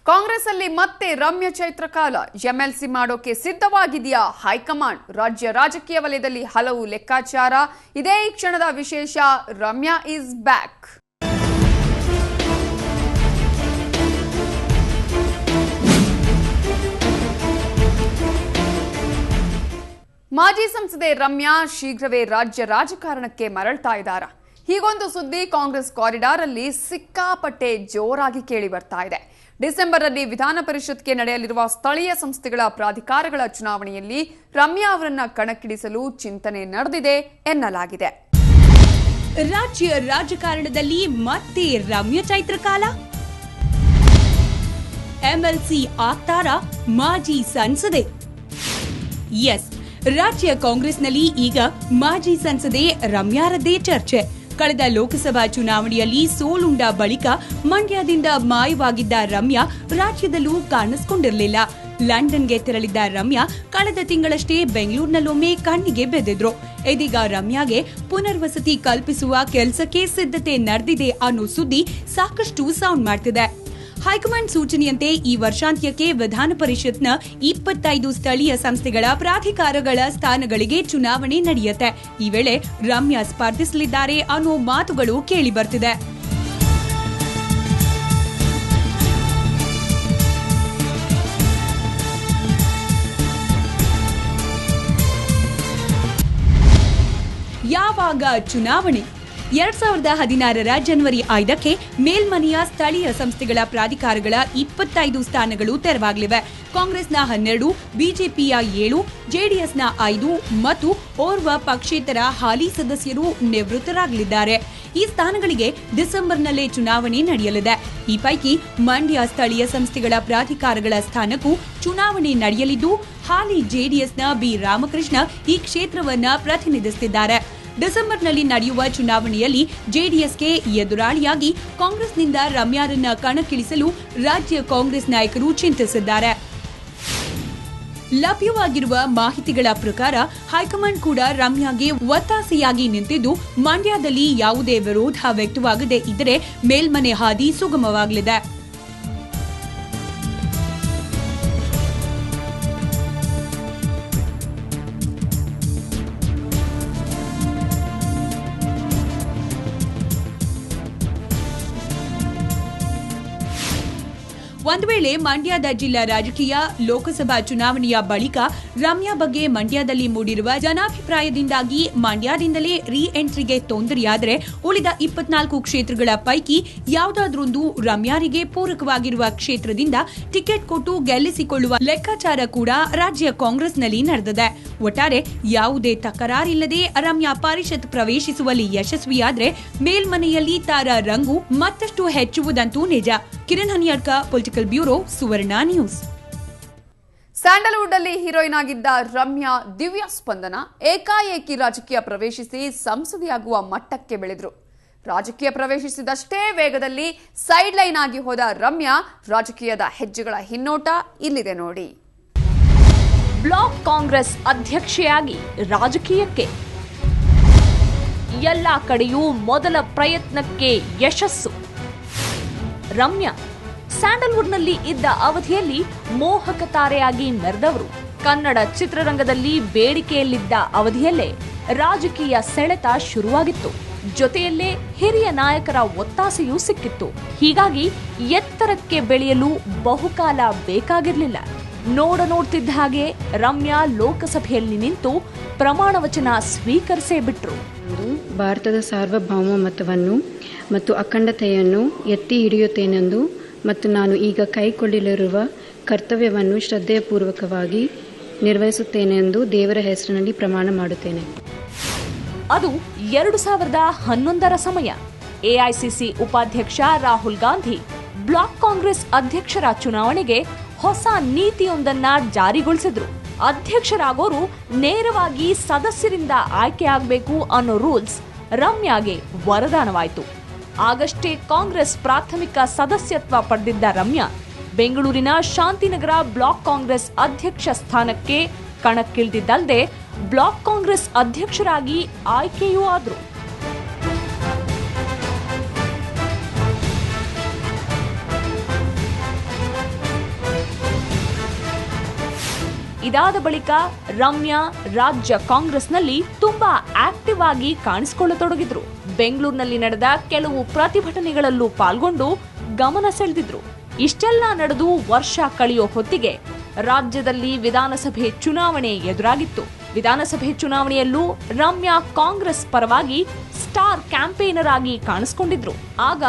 ಕಾಂಗ್ರೆಸ್ ಅಲ್ಲಿ ಮತ್ತೆ ರಮ್ಯಾ ಚೈತ್ರ ಕಾಲ ಎಂಎಲ್ಸಿ ಮಾಡೋಕೆ ಸಿದ್ಧವಾಗಿದೆಯಾ ಹೈಕಮಾಂಡ್ ರಾಜ್ಯ ರಾಜಕೀಯ ವಲಯದಲ್ಲಿ ಹಲವು ಲೆಕ್ಕಾಚಾರ ಇದೇ ಕ್ಷಣದ ವಿಶೇಷ ರಮ್ಯಾ ಇಸ್ ಬ್ಯಾಕ್ ಮಾಜಿ ಸಂಸದೆ ರಮ್ಯಾ ಶೀಘ್ರವೇ ರಾಜ್ಯ ರಾಜಕಾರಣಕ್ಕೆ ಮರಳ್ತಾ ಇದ್ದಾರೆ ಹೀಗೊಂದು ಸುದ್ದಿ ಕಾಂಗ್ರೆಸ್ ಕಾರಿಡಾರ್ ಅಲ್ಲಿ ಸಿಕ್ಕಾಪಟ್ಟೆ ಜೋರಾಗಿ ಕೇಳಿ ಬರ್ತಾ ಇದೆ ಡಿಸೆಂಬರ್ ರಲ್ಲಿ ವಿಧಾನ ಪರಿಷತ್ಗೆ ನಡೆಯಲಿರುವ ಸ್ಥಳೀಯ ಸಂಸ್ಥೆಗಳ ಪ್ರಾಧಿಕಾರಗಳ ಚುನಾವಣೆಯಲ್ಲಿ ರಮ್ಯಾ ಅವರನ್ನ ಕಣಕ್ಕಿಳಿಸಲು ಚಿಂತನೆ ನಡೆದಿದೆ ಎನ್ನಲಾಗಿದೆ ರಾಜ್ಯ ರಾಜಕಾರಣದಲ್ಲಿ ಮತ್ತೆ ರಮ್ಯಾ ಚೈತ್ರ ಕಾಲ ಎಂಎಲ್ಸಿ ಆಗ್ತಾರ ಮಾಜಿ ಸಂಸದೆ ಎಸ್ ರಾಜ್ಯ ಕಾಂಗ್ರೆಸ್ನಲ್ಲಿ ಈಗ ಮಾಜಿ ಸಂಸದೆ ರಮ್ಯಾರದ್ದೇ ಚರ್ಚೆ ಕಳೆದ ಲೋಕಸಭಾ ಚುನಾವಣೆಯಲ್ಲಿ ಸೋಲುಂಡ ಬಳಿಕ ಮಂಡ್ಯದಿಂದ ಮಾಯವಾಗಿದ್ದ ರಮ್ಯಾ ರಾಜ್ಯದಲ್ಲೂ ಕಾಣಿಸಿಕೊಂಡಿರಲಿಲ್ಲ ಲಂಡನ್ಗೆ ತೆರಳಿದ್ದ ರಮ್ಯಾ ಕಳೆದ ತಿಂಗಳಷ್ಟೇ ಬೆಂಗಳೂರಿನಲ್ಲೊಮ್ಮೆ ಕಣ್ಣಿಗೆ ಬೆದ್ದಿದ್ರು ಇದೀಗ ರಮ್ಯಾಗೆ ಪುನರ್ವಸತಿ ಕಲ್ಪಿಸುವ ಕೆಲಸಕ್ಕೆ ಸಿದ್ಧತೆ ನಡೆದಿದೆ ಅನ್ನೋ ಸುದ್ದಿ ಸಾಕಷ್ಟು ಸೌಂಡ್ ಮಾಡ್ತಿದೆ ಹೈಕಮಾಂಡ್ ಸೂಚನೆಯಂತೆ ಈ ವರ್ಷಾಂತ್ಯಕ್ಕೆ ವಿಧಾನ ಪರಿಷತ್ನ 25 ಸ್ಥಳೀಯ ಸಂಸ್ಥೆಗಳ ಪ್ರಾಧಿಕಾರಗಳ ಸ್ಥಾನಗಳಿಗೆ ಚುನಾವಣೆ ನಡೆಯುತ್ತೆ ಈ ವೇಳೆ ರಮ್ಯಾ ಸ್ಪರ್ಧಿಸಲಿದ್ದಾರೆ ಅನ್ನೋ ಮಾತುಗಳು ಕೇಳಿ ಬರ್ತಿದೆ ಯಾವಾಗ ಚುನಾವಣೆ 2016ರ ಜನವರಿ 5ಕ್ಕೆ ಮೇಲ್ಮನೆಯ ಸ್ಥಳೀಯ ಸಂಸ್ಥೆಗಳ ಪ್ರಾಧಿಕಾರಗಳ 25 ಸ್ಥಾನಗಳು ತೆರವಾಗಲಿವೆ ಕಾಂಗ್ರೆಸ್ನ 12 ಬಿಜೆಪಿಯ 7 ಜೆಡಿಎಸ್ನ 5 ಮತ್ತು ಓರ್ವ ಪಕ್ಷೇತರ ಹಾಲಿ ಸದಸ್ಯರು ನಿವೃತ್ತರಾಗಲಿದ್ದಾರೆ ಈ ಸ್ಥಾನಗಳಿಗೆ ಡಿಸೆಂಬರ್ನಲ್ಲೇ ಚುನಾವಣೆ ನಡೆಯಲಿದೆ ಈ ಪೈಕಿ ಮಂಡ್ಯ ಸ್ಥಳೀಯ ಸಂಸ್ಥೆಗಳ ಪ್ರಾಧಿಕಾರಗಳ ಸ್ಥಾನಕ್ಕೂ ಚುನಾವಣೆ ನಡೆಯಲಿದ್ದು ಹಾಲಿ ಜೆಡಿಎಸ್ನ ಬಿ ರಾಮಕೃಷ್ಣ ಈ ಕ್ಷೇತ್ರವನ್ನ ಪ್ರತಿನಿಧಿಸುತ್ತಿದ್ದಾರೆ ಡಿಸೆಂಬರ್ನಲ್ಲಿ ನಡೆಯುವ ಚುನಾವಣೆಯಲ್ಲಿ ಜೆಡಿಎಸ್ಗೆ ಎದುರಾಳಿಯಾಗಿ ಕಾಂಗ್ರೆಸ್ನಿಂದ ರಮ್ಯಾರನ್ನ ಕಣಕ್ಕಿಳಿಸಲು ರಾಜ್ಯ ಕಾಂಗ್ರೆಸ್ ನಾಯಕರು ಚಿಂತಿಸಿದ್ದಾರೆ ಲಭ್ಯವಾಗಿರುವ ಮಾಹಿತಿಗಳ ಪ್ರಕಾರ ಹೈಕಮಾಂಡ್ ಕೂಡ ರಮ್ಯಾಗೆ ಒತ್ತಾಸೆಯಾಗಿ ನಿಂತಿದ್ದು ಮಂಡ್ಯದಲ್ಲಿ ಯಾವುದೇ ವಿರೋಧ ವ್ಯಕ್ತವಾಗದೇ ಇದ್ದರೆ ಮೇಲ್ಮನೆ ಹಾದಿ ಸುಗಮವಾಗಲಿದೆ ಒಂದು ವೇಳೆ ಮಂಡ್ಯದ ಜಿಲ್ಲಾ ರಾಜಕೀಯ ಲೋಕಸಭಾ ಚುನಾವಣೆಯ ಬಳಿಕ ರಮ್ಯಾ ಬಗ್ಗೆ ಮಂಡ್ಯದಲ್ಲಿ ಮೂಡಿರುವ ಜನಾಭಿಪ್ರಾಯದಿಂದಾಗಿ ಮಂಡ್ಯದಿಂದಲೇ ರೀ ಎಂಟ್ರಿಗೆ ತೊಂದರೆಯಾದರೆ ಉಳಿದ 24 ಕ್ಷೇತ್ರಗಳ ಪೈಕಿ ಯಾವುದಾದ್ರೊಂದು ರಮ್ಯಾರಿಗೆ ಪೂರಕವಾಗಿರುವ ಕ್ಷೇತ್ರದಿಂದ ಟಿಕೆಟ್ ಕೊಟ್ಟು ಗೆಲ್ಲಿಸಿಕೊಳ್ಳುವ ಲೆಕ್ಕಾಚಾರ ಕೂಡ ರಾಜ್ಯ ಕಾಂಗ್ರೆಸ್ನಲ್ಲಿ ನಡೆದಿದೆ ಒಟ್ಟಾರೆ ಯಾವುದೇ ತಕರಾರಿಲ್ಲದೆ ರಮ್ಯಾ ಪರಿಷತ್ ಪ್ರವೇಶಿಸುವಲ್ಲಿ ಯಶಸ್ವಿಯಾದರೆ ಮೇಲ್ಮನೆಯಲ್ಲಿ ತಾರಾ ರಂಗು ಮತ್ತಷ್ಟು ಹೆಚ್ಚುವುದಂತೂ ನಿಜ ಕಿರಣ್ ಹನಿಯಾಡ್ಕ ಪೊಲಿಟಿಕಲ್ ಬ್ಯೂರೋ ಸುವರ್ಣ ನ್ಯೂಸ್ ಸ್ಯಾಂಡಲ್ವುಡ್ ಅಲ್ಲಿ ಹೀರೋಯಿನ್ ಆಗಿದ್ದ ರಮ್ಯಾ ದಿವ್ಯ ಸ್ಪಂದನ ಏಕಾಏಕಿ ರಾಜಕೀಯ ಪ್ರವೇಶಿಸಿ ಸಂಸದೆಯಾಗುವ ಮಟ್ಟಕ್ಕೆ ಬೆಳೆದ್ರು ರಾಜಕೀಯ ಪ್ರವೇಶಿಸಿದಷ್ಟೇ ವೇಗದಲ್ಲಿ ಸೈಡ್ ಲೈನ್ ಆಗಿ ಹೋದ ರಮ್ಯಾ ರಾಜಕೀಯದ ಹೆಜ್ಜೆಗಳ ಹಿನ್ನೋಟ ಇಲ್ಲಿದೆ ನೋಡಿ ಬ್ಲಾಕ್ ಕಾಂಗ್ರೆಸ್ ಅಧ್ಯಕ್ಷೆಯಾಗಿ ರಾಜಕೀಯಕ್ಕೆ ಎಲ್ಲ ಕಡೆಯೂ ಮೊದಲ ಪ್ರಯತ್ನಕ್ಕೆ ಯಶಸ್ಸು ರಮ್ಯಾ ಸ್ಯಾಂಡಲ್ವುಡ್ನಲ್ಲಿ ಇದ್ದ ಅವಧಿಯಲ್ಲಿ ಮೋಹಕ ತಾರೆಯಾಗಿ ಮೆರೆದವರು ಕನ್ನಡ ಚಿತ್ರರಂಗದಲ್ಲಿ ಬೇಡಿಕೆಯಲ್ಲಿದ್ದ ಅವಧಿಯಲ್ಲೇ ರಾಜಕೀಯ ಸೆಳೆತ ಶುರುವಾಗಿತ್ತು ಜೊತೆಯಲ್ಲೇ ಹಿರಿಯ ನಾಯಕರ ಒತ್ತಾಸೆಯೂ ಸಿಕ್ಕಿತ್ತು ಹೀಗಾಗಿ ಎತ್ತರಕ್ಕೆ ಬೆಳೆಯಲು ಬಹುಕಾಲ ಬೇಕಾಗಿರಲಿಲ್ಲ ನೋಡ್ತಿದ್ದ ಹಾಗೆ ರಮ್ಯಾ ಲೋಕಸಭೆಯಲ್ಲಿ ನಿಂತು ಪ್ರಮಾಣ ವಚನ ಸ್ವೀಕರಿಸೇ ಬಿಟ್ರು ಭಾರತದ ಸಾರ್ವಭೌಮತ್ವವನ್ನು ಮತ್ತು ಅಖಂಡತೆಯನ್ನು ಎತ್ತಿ ಹಿಡಿಯುತ್ತೇನೆಂದು ಮತ್ತು ನಾನು ಈಗ ಕೈಗೊಳ್ಳಲಿರುವ ಕರ್ತವ್ಯವನ್ನು ಶ್ರದ್ಧೆಪೂರ್ವಕವಾಗಿ ನಿರ್ವಹಿಸುತ್ತೇನೆಂದು ದೇವರ ಹೆಸರಿನಲ್ಲಿ ಪ್ರಮಾಣ ಮಾಡುತ್ತೇನೆ ಅದು 2011ರ ಸಮಯ ಎಐಸಿಸಿ ಉಪಾಧ್ಯಕ್ಷ ರಾಹುಲ್ ಗಾಂಧಿ ಬ್ಲಾಕ್ ಕಾಂಗ್ರೆಸ್ ಅಧ್ಯಕ್ಷರ ಚುನಾವಣೆಗೆ ಹೊಸ ನೀತಿಯೊಂದನ್ನ ಜಾರಿಗೊಳಿಸಿದ್ರು ಅಧ್ಯಕ್ಷರಾಗೋರು ನೇರವಾಗಿ ಸದಸ್ಯರಿಂದ ಆಯ್ಕೆಯಾಗಬೇಕು ಅನ್ನೋ ರೂಲ್ಸ್ ರಮ್ಯಾಗೆ ವರದಾನವಾಯಿತು ಆಗಷ್ಟೇ ಕಾಂಗ್ರೆಸ್ ಪ್ರಾಥಮಿಕ ಸದಸ್ಯತ್ವ ಪಡೆದಿದ್ದ ರಮ್ಯಾ ಬೆಂಗಳೂರಿನ ಶಾಂತಿನಗರ ಬ್ಲಾಕ್ ಕಾಂಗ್ರೆಸ್ ಅಧ್ಯಕ್ಷ ಸ್ಥಾನಕ್ಕೆ ಕಣಕ್ಕಿಳಿದಿದ್ದಲ್ಲದೆ ಬ್ಲಾಕ್ ಕಾಂಗ್ರೆಸ್ ಅಧ್ಯಕ್ಷರಾಗಿ ಆಯ್ಕೆಯೂ ಆದ್ರು ಇದಾದ ಬಳಿಕ ರಮ್ಯಾ ರಾಜ್ಯ ಕಾಂಗ್ರೆಸ್ನಲ್ಲಿ ತುಂಬಾ ಆಕ್ಟಿವ್ ಆಗಿ ಕಾಣಿಸಿಕೊಳ್ಳತೊಡಗಿದ್ರು. ಬೆಂಗಳೂರಿನಲ್ಲಿ ನಡೆದ ಕೆಲವು ಪ್ರತಿಭಟನೆಗಳಲ್ಲೂ ಪಾಲ್ಗೊಂಡು ಗಮನ ಸೆಳೆದಿದ್ರು. ಇಷ್ಟೆಲ್ಲ ನಡೆದು ವರ್ಷ ಕಳೆಯೋ ಹೊತ್ತಿಗೆ ರಾಜ್ಯದಲ್ಲಿ ವಿಧಾನಸಭೆ ಚುನಾವಣೆ ಎದುರಾಗಿತ್ತು. ವಿಧಾನಸಭೆ ಚುನಾವಣೆಯಲ್ಲೂ ರಮ್ಯಾ ಕಾಂಗ್ರೆಸ್ ಪರವಾಗಿ ಸ್ಟಾರ್ ಕ್ಯಾಂಪೇನರ್ ಆಗಿ ಕಾಣಿಸಿಕೊಂಡಿದ್ರು. ಆಗ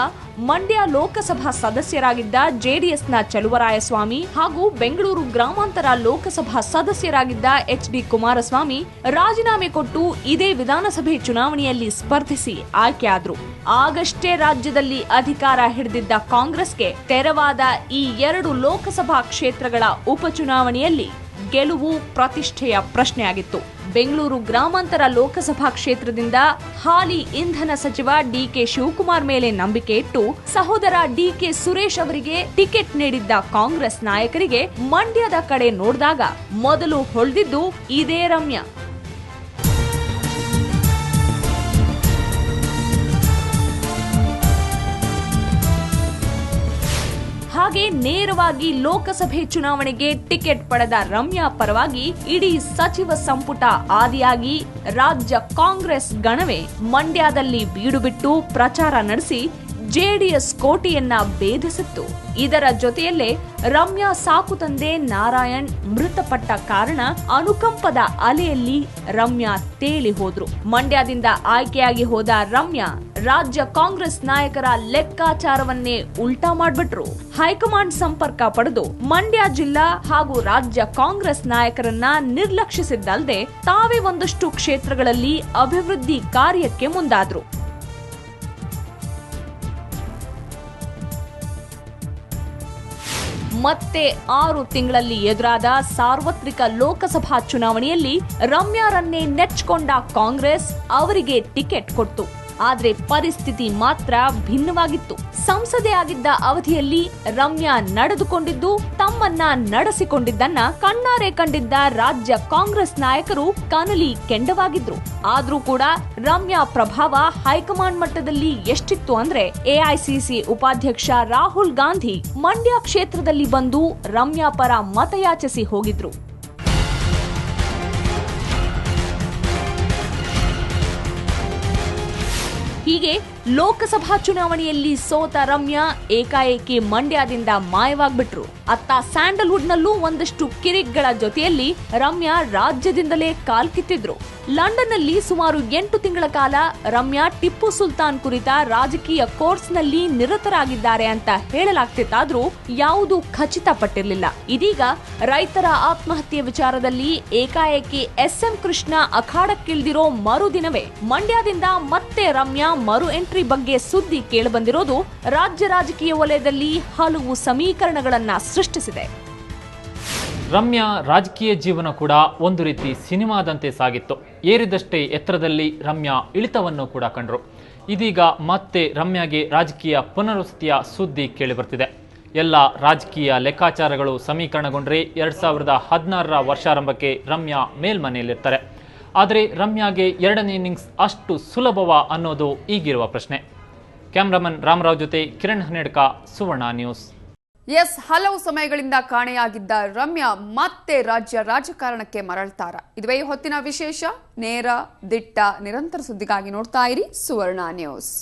ಮಂಡ್ಯ ಲೋಕಸಭಾ ಸದಸ್ಯರಾಗಿದ್ದ ಜೆಡಿಎಸ್ನ ಚಲುವರಾಯಸ್ವಾಮಿ ಹಾಗೂ ಬೆಂಗಳೂರು ಗ್ರಾಮಾಂತರ ಲೋಕಸಭಾ ಸದಸ್ಯರಾಗಿದ್ದ ಎಚ್.ಡಿ. ಕುಮಾರಸ್ವಾಮಿ ರಾಜೀನಾಮೆ ಕೊಟ್ಟು ಇದೇ ವಿಧಾನಸಭೆ ಚುನಾವಣೆಯಲ್ಲಿ ಸ್ಪರ್ಧಿಸಿ ಆಯ್ಕೆಯಾದ್ರು. ಆಗಷ್ಟೇ ರಾಜ್ಯದಲ್ಲಿ ಅಧಿಕಾರ ಹಿಡಿದಿದ್ದ ಕಾಂಗ್ರೆಸ್ಗೆ ತೆರವಾದ ಈ 2 ಲೋಕಸಭಾ ಕ್ಷೇತ್ರಗಳ ಉಪಚುನಾವಣೆಯಲ್ಲಿ ಗೆಲುವು ಪ್ರತಿಷ್ಠೆಯ ಪ್ರಶ್ನೆಯಾಗಿತ್ತು. ಬೆಂಗಳೂರು ಗ್ರಾಮಾಂತರ ಲೋಕಸಭಾ ಕ್ಷೇತ್ರದಿಂದ ಹಾಲಿ ಇಂಧನ ಸಚಿವ ಡಿಕೆ ಶಿವಕುಮಾರ್ ಮೇಲೆ ನಂಬಿಕೆ ಇಟ್ಟು ಸಹೋದರ ಡಿಕೆ ಸುರೇಶ್ ಅವರಿಗೆ ಟಿಕೆಟ್ ನೀಡಿದ್ದ ಕಾಂಗ್ರೆಸ್ ನಾಯಕರಿಗೆ ಮಂಡ್ಯದ ಕಡೆ ನೋಡಿದಾಗ ಮೊದಲು ಹೊಳೆದಿದ್ದು ಇದೇ ರಮ್ಯಾ. ಹಾಗೆ ನೇರವಾಗಿ ಲೋಕಸಭೆ ಚುನಾವಣೆಗೆ ಟಿಕೆಟ್ ಪಡೆದ ರಮ್ಯಾ ಪರವಾಗಿ ಇಡೀ ಸಚಿವ ಸಂಪುಟ ಆದಿಯಾಗಿ ರಾಜ್ಯ ಕಾಂಗ್ರೆಸ್ ಗಣವೇ ಮಂಡ್ಯದಲ್ಲಿ ಬೀಡು ಬಿಟ್ಟು ಪ್ರಚಾರ ನಡೆಸಿ ಜೆಡಿಎಸ್ ಕೋಟೆಯನ್ನ ಭೇದಿಸಿತ್ತು. ಇದರ ಜೊತೆಯಲ್ಲೇ ರಮ್ಯಾ ಸಾಕು ತಂದೆ ನಾರಾಯಣ್ ಮೃತಪಟ್ಟ ಕಾರಣ ಅನುಕಂಪದ ಅಲೆಯಲ್ಲಿ ರಮ್ಯಾ ತೇಲಿ ಹೋದ್ರು. ಮಂಡ್ಯದಿಂದ ಆಯ್ಕೆಯಾಗಿ ಹೋದ ರಮ್ಯಾ ರಾಜ್ಯ ಕಾಂಗ್ರೆಸ್ ನಾಯಕರ ಲೆಕ್ಕಾಚಾರವನ್ನೇ ಉಲ್ಟಾ ಮಾಡ್ಬಿಟ್ರು. ಹೈಕಮಾಂಡ್ ಸಂಪರ್ಕ ಪಡೆದು ಮಂಡ್ಯ ಜಿಲ್ಲಾ ಹಾಗೂ ರಾಜ್ಯ ಕಾಂಗ್ರೆಸ್ ನಾಯಕರನ್ನ ನಿರ್ಲಕ್ಷಿಸಿದ್ದಲ್ಲದೆ ತಾವೇ ಒಂದಷ್ಟು ಕ್ಷೇತ್ರಗಳಲ್ಲಿ ಅಭಿವೃದ್ಧಿ ಕಾರ್ಯಕ್ಕೆ ಮುಂದಾದ್ರು. ಮತ್ತೆ 6 ತಿಂಗಳಲ್ಲಿ ಎದುರಾದ ಸಾರ್ವತ್ರಿಕ ಲೋಕಸಭಾ ಚುನಾವಣೆಯಲ್ಲಿ ರಮ್ಯಾರನ್ನೇ ನೆಚ್ಚಿಕೊಂಡ ಕಾಂಗ್ರೆಸ್ ಅವರಿಗೆ ಟಿಕೆಟ್ ಕೊಡ್ತು. ಆದ್ರೆ ಪರಿಸ್ಥಿತಿ ಮಾತ್ರ ಭಿನ್ನವಾಗಿತ್ತು. ಸಂಸದೆ ಆಗಿದ್ದ ಅವಧಿಯಲ್ಲಿ ರಮ್ಯಾ ನಡೆದುಕೊಂಡಿದ್ದು ತಮ್ಮನ್ನ ನಡೆಸಿಕೊಂಡಿದ್ದನ್ನ ಕಣ್ಣಾರೆ ಕಂಡಿದ್ದ ರಾಜ್ಯ ಕಾಂಗ್ರೆಸ್ ನಾಯಕರು ಕನಲಿ ಕೆಂಡವಾಗಿದ್ರು. ಆದ್ರೂ ಕೂಡ ರಮ್ಯಾ ಪ್ರಭಾವ ಹೈಕಮಾಂಡ್ ಮಟ್ಟದಲ್ಲಿ ಎಷ್ಟಿತ್ತು ಅಂದ್ರೆ ಎಐಸಿಸಿ ಉಪಾಧ್ಯಕ್ಷ ರಾಹುಲ್ ಗಾಂಧಿ ಮಂಡ್ಯ ಕ್ಷೇತ್ರದಲ್ಲಿ ಬಂದು ರಮ್ಯಾ ಪರ ಮತಯಾಚಿಸಿ ಹೋಗಿದ್ರು. ಹೀಗೆ ಲೋಕಸಭಾ ಚುನಾವಣೆಯಲ್ಲಿ ಸೋತ ರಮ್ಯಾ ಏಕಾಏಕಿ ಮಂಡ್ಯದಿಂದ ಮಾಯವಾಗ್ಬಿಟ್ರು. ಅತ್ತ ಸ್ಯಾಂಡಲ್ವುಡ್ ನಲ್ಲೂ ಒಂದಷ್ಟು ಕಿರಿಕ್ಗಳ ಜೊತೆಯಲ್ಲಿ ರಮ್ಯಾ ರಾಜ್ಯದಿಂದಲೇ ಕಾಲ್ಕಿತ್ತಿದ್ರು. ಲಂಡನ್ ನಲ್ಲಿ ಸುಮಾರು 8 ತಿಂಗಳ ಕಾಲ ರಮ್ಯಾ ಟಿಪ್ಪು ಸುಲ್ತಾನ್ ಕುರಿತ ರಾಜಕೀಯ ಕೋರ್ಸ್ ನಲ್ಲಿ ನಿರತರಾಗಿದ್ದಾರೆ ಅಂತ ಹೇಳಲಾಗ್ತಿತ್ತಾದ್ರೂ ಯಾವುದೂ ಖಚಿತಪಟ್ಟಿರಲಿಲ್ಲ. ಇದೀಗ ರೈತರ ಆತ್ಮಹತ್ಯೆ ವಿಚಾರದಲ್ಲಿ ಏಕಾಏಕಿ ಎಸ್.ಎಂ. ಕೃಷ್ಣ ಅಖಾಡಕ್ಕಿಳಿದಿರೋ ಮರುದಿನವೇ ಮಂಡ್ಯದಿಂದ ಮತ್ತೆ ರಮ್ಯಾ ಮರು ಎಂಟ್ರಿ ಬಗ್ಗೆ ಸುದ್ದಿ ಕೇಳಿಬಂದಿರೋದು ರಾಜ್ಯ ರಾಜಕೀಯ ವಲಯದಲ್ಲಿ ಹಲವು ಸಮೀಕರಣಗಳನ್ನ ಸೃಷ್ಟಿಸಿದೆ. ರಮ್ಯಾ ರಾಜಕೀಯ ಜೀವನ ಕೂಡ ಒಂದು ರೀತಿ ಸಿನಿಮಾದಂತೆ ಸಾಗಿತ್ತು. ಏರಿದಷ್ಟೇ ಎತ್ತರದಲ್ಲಿ ರಮ್ಯಾ ಇಳಿತವನ್ನು ಕೂಡ ಕಂಡ್ರು. ಇದೀಗ ಮತ್ತೆ ರಮ್ಯಾಗೆ ರಾಜಕೀಯ ಪುನರ್ವಸತಿಯ ಸುದ್ದಿ ಕೇಳಿಬರ್ತಿದೆ. ಎಲ್ಲ ರಾಜಕೀಯ ಲೆಕ್ಕಾಚಾರಗಳು ಸಮೀಕರಣಗೊಂಡ್ರೆ 2016ರ ವರ್ಷಾರಂಭಕ್ಕೆ ರಮ್ಯಾ ಮೇಲ್ಮನೆಯಲ್ಲಿರ್ತಾರೆ. ಆದರೆ ರಮ್ಯಾಗೆ 2ನೇ ಇನ್ನಿಂಗ್ಸ್ ಅಷ್ಟು ಸುಲಭವಾ ಅನ್ನೋದು ಈಗಿರುವ ಪ್ರಶ್ನೆ. ಕ್ಯಾಮ್ರಾಮನ್ ರಾಮರಾವ್ ಜೊತೆ ಕಿರಣ್ ಹನೇಡ್ಕ, ಸುವರ್ಣ ನ್ಯೂಸ್. ಹಲವು ಸಮಯಗಳಿಂದ ಕಾಣೆಯಾಗಿದ್ದ ರಮ್ಯಾ ಮತ್ತೆ ರಾಜ್ಯ ರಾಜಕಾರಣಕ್ಕೆ ಮರಳ್ತಾರ. ಇದುವೇ ಹೊತ್ತಿನ ವಿಶೇಷ. ನೇರ, ದಿಟ್ಟ, ನಿರಂತರ ಸುದ್ದಿಗಾಗಿ ನೋಡ್ತಾ ಇರಿ ಸುವರ್ಣ ನ್ಯೂಸ್.